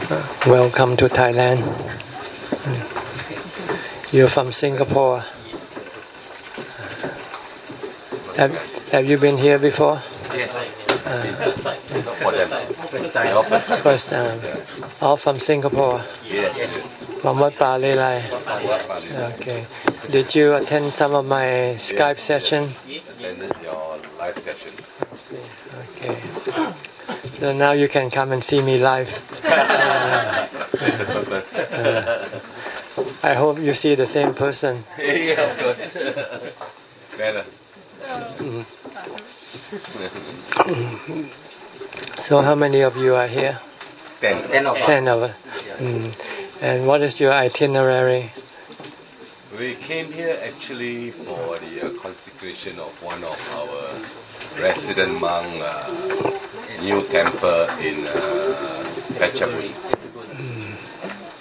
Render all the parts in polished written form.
Welcome to Thailand. You're from Singapore. Have you been here before? Yes. For them. First time. All from Singapore. Yes. From Wat Yannasangwararam. Okay. Did you attend some of my Skype session? Attended your live session. Okay. So now you can come and see me live. That's the purpose. I hope you see the same person. Yeah, of course. Better. So how many of you are here? 10 of us. 10 of us. And what is your itinerary? We came here actually for the consecration of one of our resident monk new temple in Phetchabun.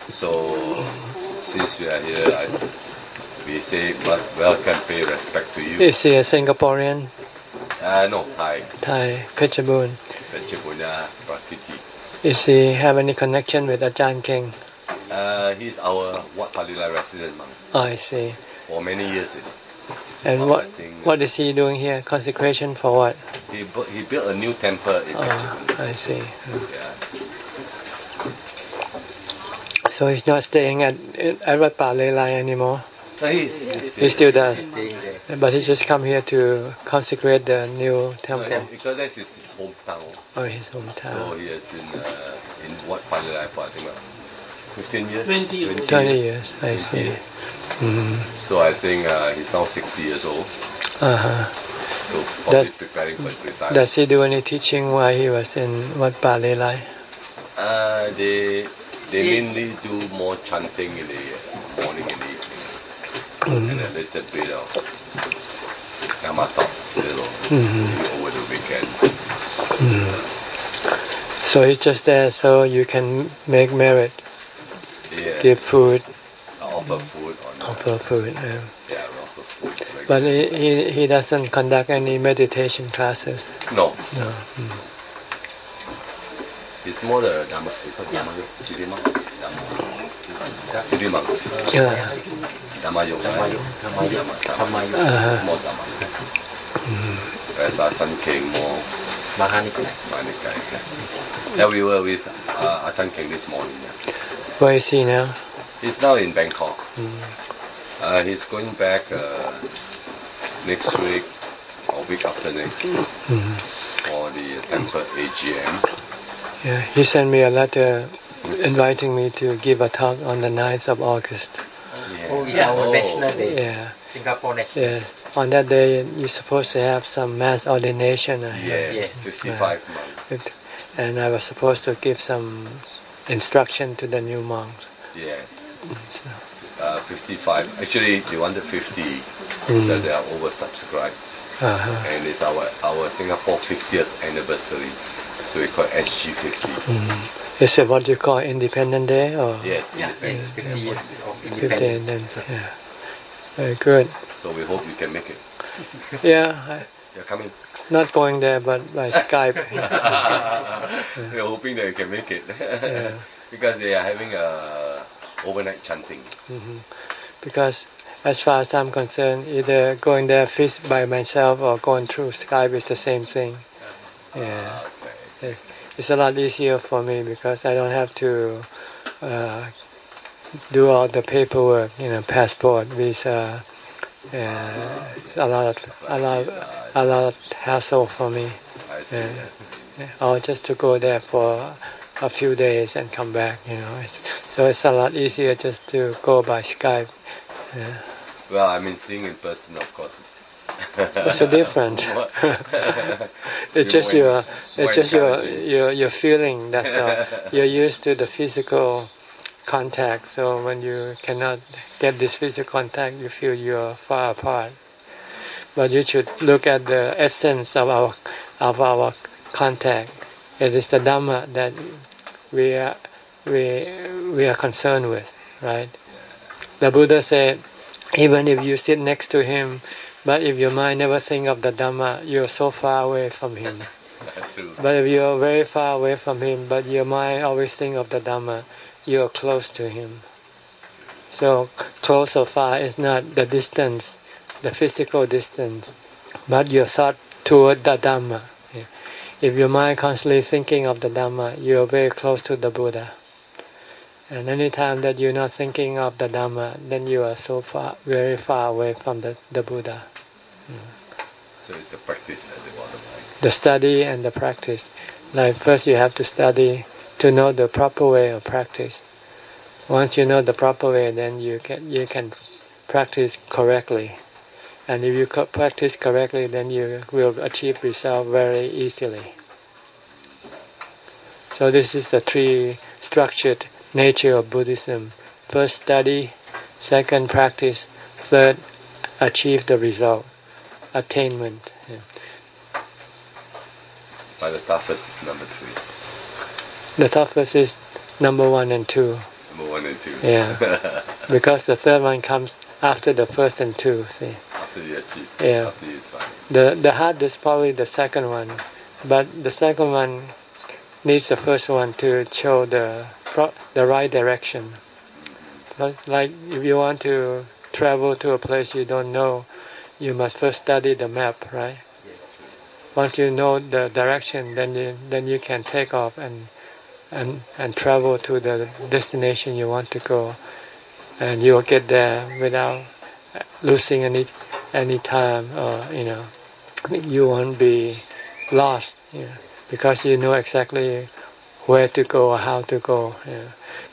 So since we are here, we say welcome, pay respect to you. Is he a Singaporean? No, Thai. Thai, Phetchabun. Phetchabun, Prakriti. Does he have any connection with Ajahn King? He's our Wat Palila resident monk. Oh, I see. For many years. And what is he doing here? Consecration for what? He built a new temple in Phetchabun. I see. Yeah. So he's not staying at Wat Palila anymore? So he still does. But he just come here to consecrate the new temple. No, because that's his hometown. Oh, his hometown. So he has been in Wat Palila for I think 15 years? 20 years, I see. Years. So I think he's now 60 years old. So probably preparing for his retirement. Does he do any teaching while he was in Wat Palila? They mainly do more chanting in the morning and evening. And a little bit of Dhamma talk over the weekend. So he's just there so you can make merit, give food, offer food. Offer food. Offer food. But he doesn't conduct any meditation classes. No. No. It's more the Dhamma, City monk. City monk. Yeah. Dhamma yoga. More Dhamma. Whereas Ajahn King more Mahanikai. Yeah, we were with Ajahn King this morning. Where is he now? He's now in Bangkok. He's going back next week or week after next for the temple AGM. Yeah, he sent me a letter inviting me to give a talk on the 9th of August. It's our national day. Yeah. Singapore national day. Yes. On that day, you're supposed to have some mass ordination. Yes, 55 months. And I was supposed to give some instruction to the new monks. Yes. 55. Actually, they wanted 50, so they are oversubscribed. And it's our Singapore 50th anniversary, so we call it SG50. Is it what you call Independent Day? Or? Yes, Independence. 50 years of 50 independence. Yeah. Very good. So we hope you can make it. Yeah. You're coming? Not going there, but by Skype. We're hoping that you can make it. Because they are having overnight chanting. Because as far as I'm concerned, either going there by myself or going through Skype is the same thing. Yeah. It's a lot easier for me because I don't have to do all the paperwork, passport, visa. It's a lot of hassle for me. I see. Or just to go there for a few days and come back, So it's a lot easier just to go by Skype. Well, I mean, seeing in person, of course, it's a different. It's just your feeling. That's all. You're used to the physical contact. So when you cannot get this physical contact, you feel you're far apart. But you should look at the essence of our contact. It is the Dhamma that we are concerned with, right? The Buddha said, even if you sit next to him, but if your mind never think of the Dhamma, you're so far away from him. True. But if you are very far away from him, but your mind always think of the Dhamma, you are close to him. So close or far is not the distance, the physical distance, but your thought toward the Dhamma. If your mind constantly thinking of the Dhamma, you are very close to the Buddha. And any time that you're not thinking of the Dhamma, then you are so far, very far away from the Buddha. So it's a practice at the bottom line. The study and the practice. Like first you have to study to know the proper way of practice. Once you know the proper way, then you can practice correctly. And if you practice correctly, then you will achieve result very easily. So this is the three structured nature of Buddhism. First study, second practice, third achieve the result, attainment. But the toughest is number 3. The toughest is number 1 and 2. Number 1 and 2. Yeah, because the third one comes after the first and 2. See. After you achieve. Yeah. After you try. The hardest is probably the second one, but the second one needs the first one to show the right direction. Like if you want to travel to a place you don't know, you must first study the map, right? Once you know the direction, then you can take off and travel to the destination you want to go, and you'll get there without losing any time, or you won't be lost, because you know exactly where to go or how to go.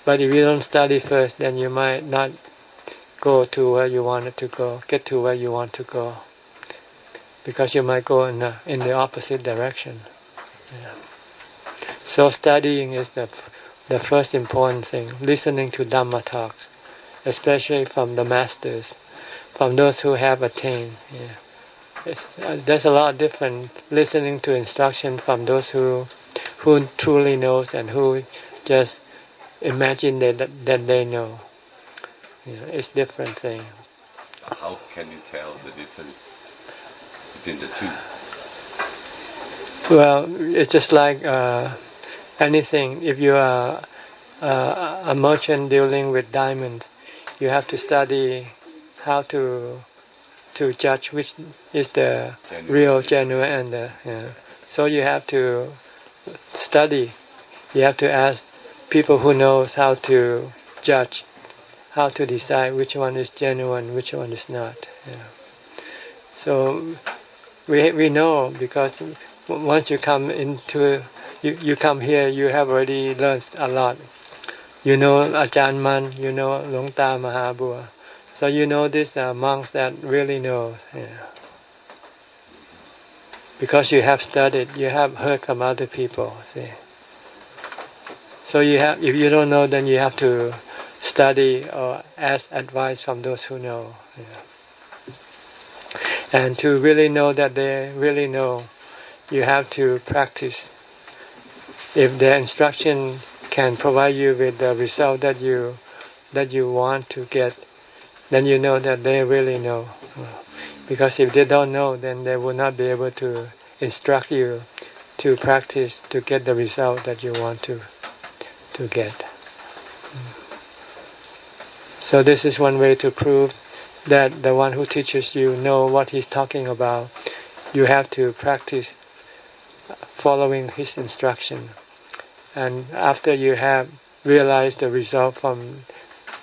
But if you don't study first, then you might not go to where you wanted to go, get to where you want to go, because you might go in the opposite direction. So studying is the first important thing. Listening to Dhamma talks, especially from the masters, from those who have attained. There's a lot different listening to instruction from those who truly knows and who just imagine that they know. It's different thing. How can you tell the difference between the two? Well, it's just like anything. If you are a merchant dealing with diamonds, you have to study how to judge which is the real, genuine, and so you have to study. You have to ask people who knows how to judge, how to decide which one is genuine, which one is not. So we know, because once you come into you come here, you have already learned a lot. You know Ajahn Man, you know Lung Ta Mahabua. So you know these monks that really know. Because you have studied, you have heard from other people. See. So if you don't know, then you have to study or ask advice from those who know. And to really know that they really know, you have to practice. If their instruction can provide you with the result that you want to get, then you know that they really know. Because if they don't know, then they will not be able to instruct you to practice to get the result that you want to get. So this is one way to prove that the one who teaches you know what he's talking about. You have to practice following his instruction. And after you have realized the result from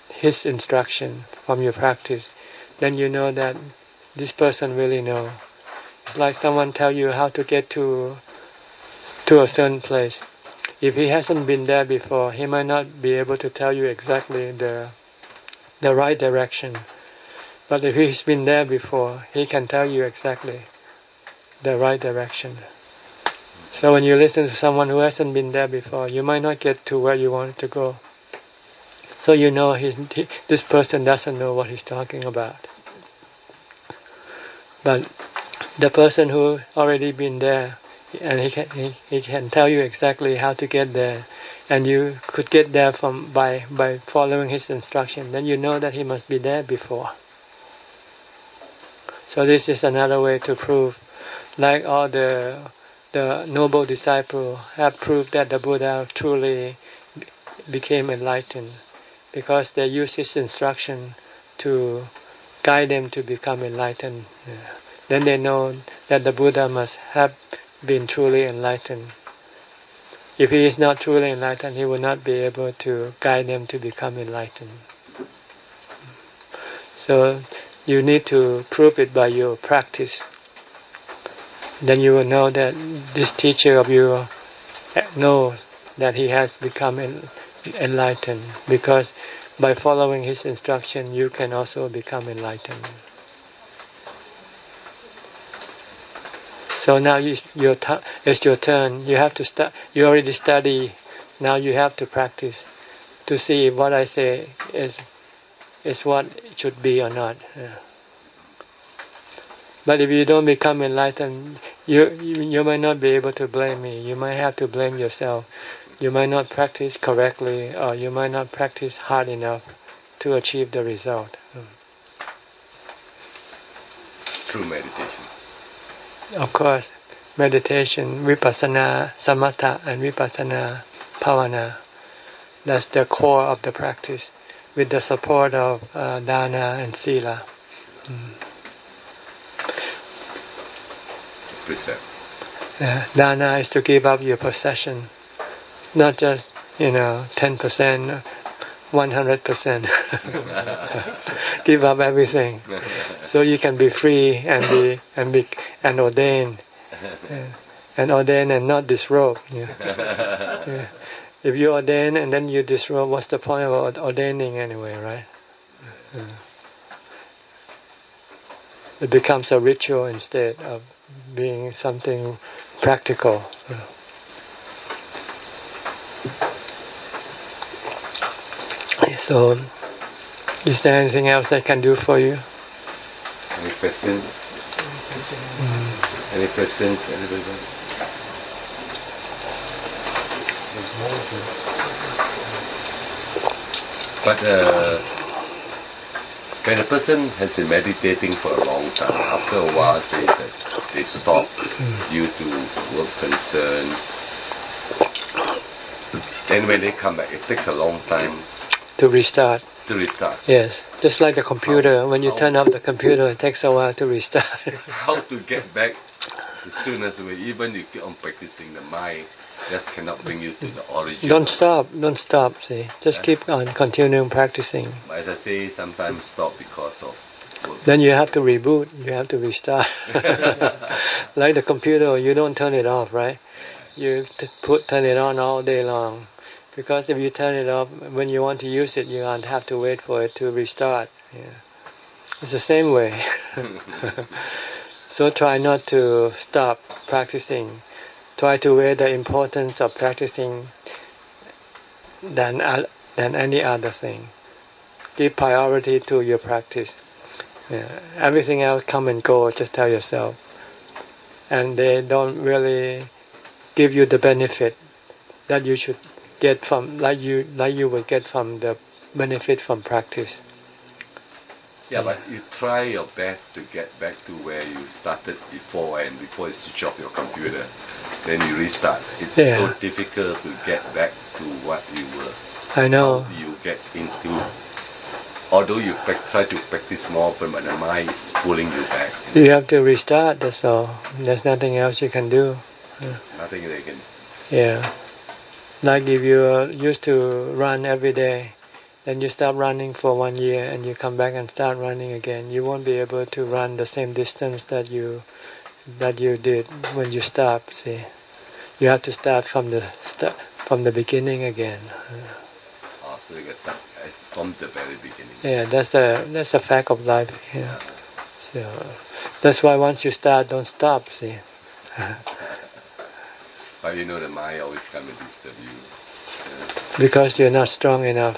his instruction, from your practice, then you know that this person really knows. It's like someone tell you how to get to a certain place. If he hasn't been there before, he might not be able to tell you exactly the right direction. But if he's been there before, he can tell you exactly the right direction. So when you listen to someone who hasn't been there before, you might not get to where you want to go. So you know this person doesn't know what he's talking about. But the person who already been there, and he can tell you exactly how to get there, and you could get there by following his instruction, then you know that he must be there before. So this is another way to prove, like all the the noble disciple have proved that the Buddha truly became enlightened, because they use his instruction to guide them to become enlightened. Then they know that the Buddha must have been truly enlightened. If he is not truly enlightened, he will not be able to guide them to become enlightened. So you need to prove it by your practice. Then you will know that this teacher of you knows that he has become enlightened, because by following his instruction you can also become enlightened. So now it's your turn. You have to start. You already study. Now you have to practice to see if what I say is what it should be or not. But if you don't become enlightened, you might not be able to blame me. You might have to blame yourself. You might not practice correctly, or you might not practice hard enough to achieve the result. Through meditation. Of course, meditation, vipassana, samatha, and vipassana bhavana. That's the core of the practice, with the support of dana and sila. Precept. Dana is to give up your possession, not just 10%, 100%. Give up everything, so you can be free and ordain, and not disrobe. If you ordain and then you disrobe, what's the point of ordaining anyway, right? It becomes a ritual instead of being something practical. So, is there anything else I can do for you? Any questions? Any questions, anybody? But when a person has been meditating for a long time, after a while, say that they stop due to work concern, then when they come back, it takes a long time to restart. Yes, just like the computer. When you turn off the computer, it takes a while to restart. How to get back as soon as even you keep on practicing, the mind just cannot bring you to the origin. Don't stop. See, just keep on continuing practicing. But as I say, sometimes stop because of work. Then you have to reboot. You have to restart. Like the computer, you don't turn it off, right? You turn it on all day long. Because if you turn it off, when you want to use it, you don't have to wait for it to restart. It's the same way. So try not to stop practicing. Try to weigh the importance of practicing than any other thing. Give priority to your practice. Everything else come and go, just tell yourself. And they don't really give you the benefit that you should get from, like you would get from the benefit from practice. Yeah, but you try your best to get back to where you started before, and before you switch off your computer, then you restart. It's so difficult to get back to what you were. I know. How you get into, although you try to practice more often, but the mind is pulling you back. You have to restart, that's all. There's nothing else you can do. Nothing they can. Yeah. Like if you used to run every day, then you stop running for 1 year and you come back and start running again, you won't be able to run the same distance that you did when you stopped. See, you have to start from the beginning again. So you can start from the very beginning. Yeah, that's a fact of life. Yeah. So that's why once you start, don't stop. See. But the mind always comes and disturb you. Because you're not strong enough.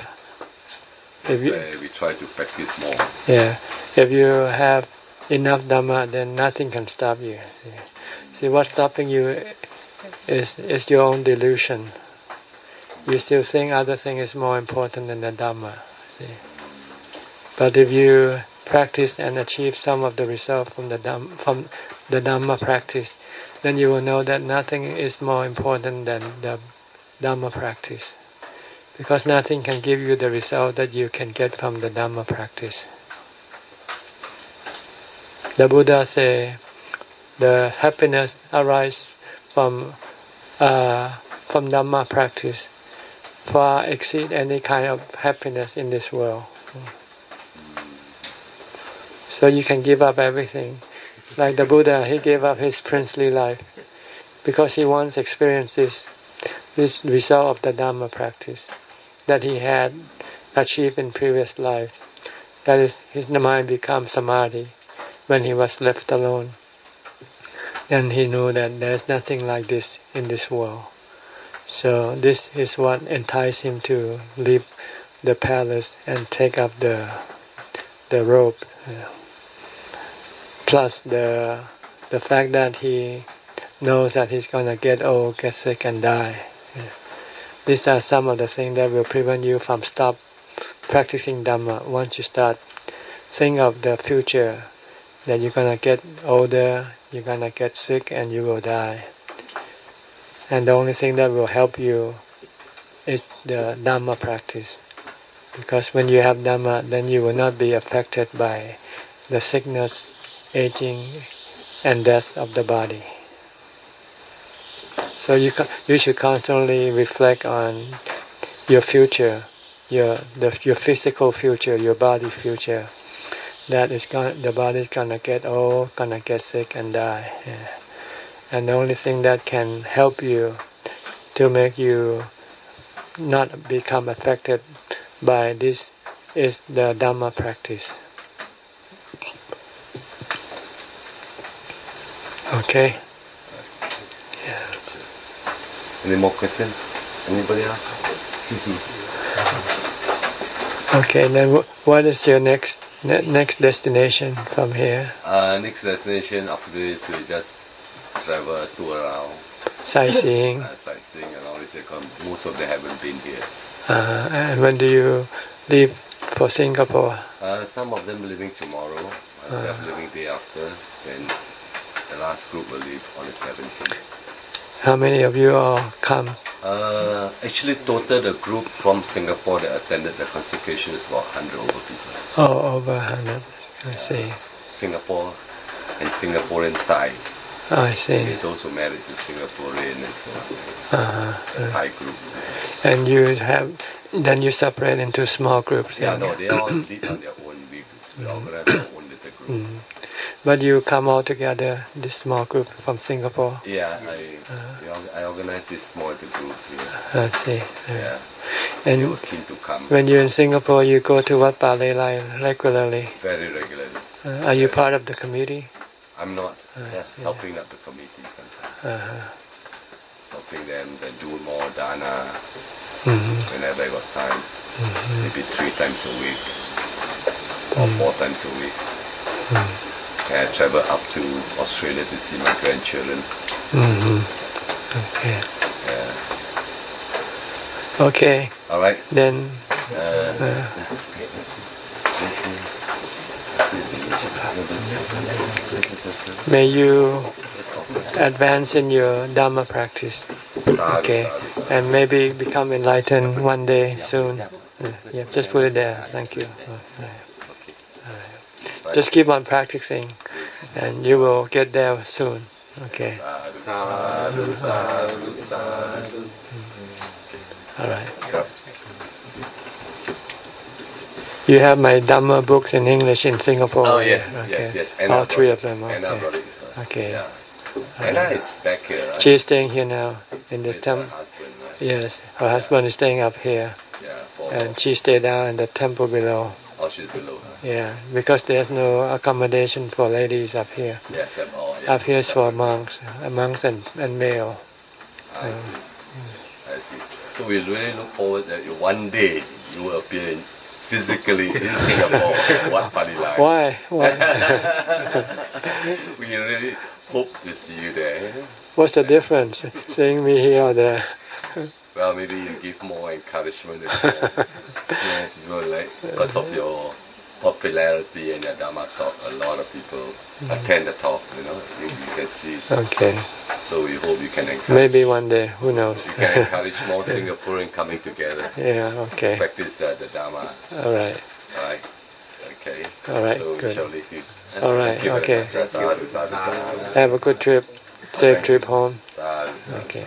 That's why we try to practice more. Yeah. If you have enough Dhamma, then nothing can stop you. See, what's stopping you is your own delusion. You still think other thing is more important than the Dhamma. See? But if you practice and achieve some of the result from the Dhamma practice, then you will know that nothing is more important than the Dhamma practice. Because nothing can give you the result that you can get from the Dhamma practice. The Buddha said the happiness arises from Dhamma practice far exceed any kind of happiness in this world. So you can give up everything. Like the Buddha, he gave up his princely life because he once experienced this result of the Dhamma practice that he had achieved in previous life. That is, his mind became samadhi when he was left alone. And he knew that there is nothing like this in this world. So this is what enticed him to leave the palace and take up the robe. Plus the fact that he knows that he's gonna get old, get sick, and die. These are some of the things that will prevent you from stop practicing Dhamma. Once you start think of the future, that you're gonna get older, you're gonna get sick, and you will die. And the only thing that will help you is the Dhamma practice. Because when you have Dhamma, then you will not be affected by the sickness, aging, and death of the body. So you should constantly reflect on your future, your physical future, your body future. That the body is gonna get old, gonna get sick, and die. Yeah. And the only thing that can help you to make you not become affected by this is the Dhamma practice. Okay? Yeah. Any more questions? Anybody else? Okay, then what is your next destination from here? Next destination after this we just travel tour around. Sightseeing. Sightseeing and all this. Most of them haven't been here. And when do you leave for Singapore? Some of them leaving tomorrow. Myself leaving day after. Then the last group will leave on the 17th. How many of you all come? Actually, total the group from Singapore that attended the consecration is about 100 over people. Oh, over 100. I see. Singapore and Singaporean Thai. Oh, I see. He's also married to Singaporean and so a Thai group. And then you separate into small groups. Yeah, no, they all did on their own. We organize our own little group. But you come all together, this small group from Singapore? Yeah, I organize this small little group here. I see. Yeah. And they were keen to come. When you're in Singapore, you go to Wat Palelai regularly? Very regularly. Are you part of the committee? I'm not. Helping up the committee sometimes. Helping them, then do more dana whenever I got time. Maybe 3 times a week or 4 times a week. And I travel up to Australia to see my grandchildren. Okay. Yeah. Okay. All right. Then. May you advance in your Dhamma practice. Okay. And maybe become enlightened one day soon. Yeah, just put it there. Thank you. Just keep on practicing and you will get there soon. Okay. Sadhu, sadhu, sadhu. All right. You have my Dhamma books in English in Singapore. Oh yes, okay. yes. All 3 of them. Okay. Anna brought it. Okay. Yeah. Anna is back here, right? She is staying here now in this temple. Right? Yes, her husband is staying up here. Yeah. And she stayed down in the temple below. Oh, she's below. Yeah, because there's no accommodation for ladies up here. Yes, Up here is for monks and male. I see. So we really look forward that one day you will appear physically in Singapore. Wat Palelai. Why? We really hope to see you there. What's the difference? Seeing me here or there? Well, maybe you give more encouragement and more, because of your popularity in the Dhamma talk. A lot of people attend the talk, you can see. Okay. So we hope you can encourage. Maybe one day, who knows? You can encourage more Singaporeans coming together. Yeah, okay. Practice the Dhamma. All right. All right. Okay. All right, So good. we shall leave you. All right, Thank you very okay. much. Sadhu, sadhu, sadhu. Have a good trip. Safe trip home. Sadhu. Okay.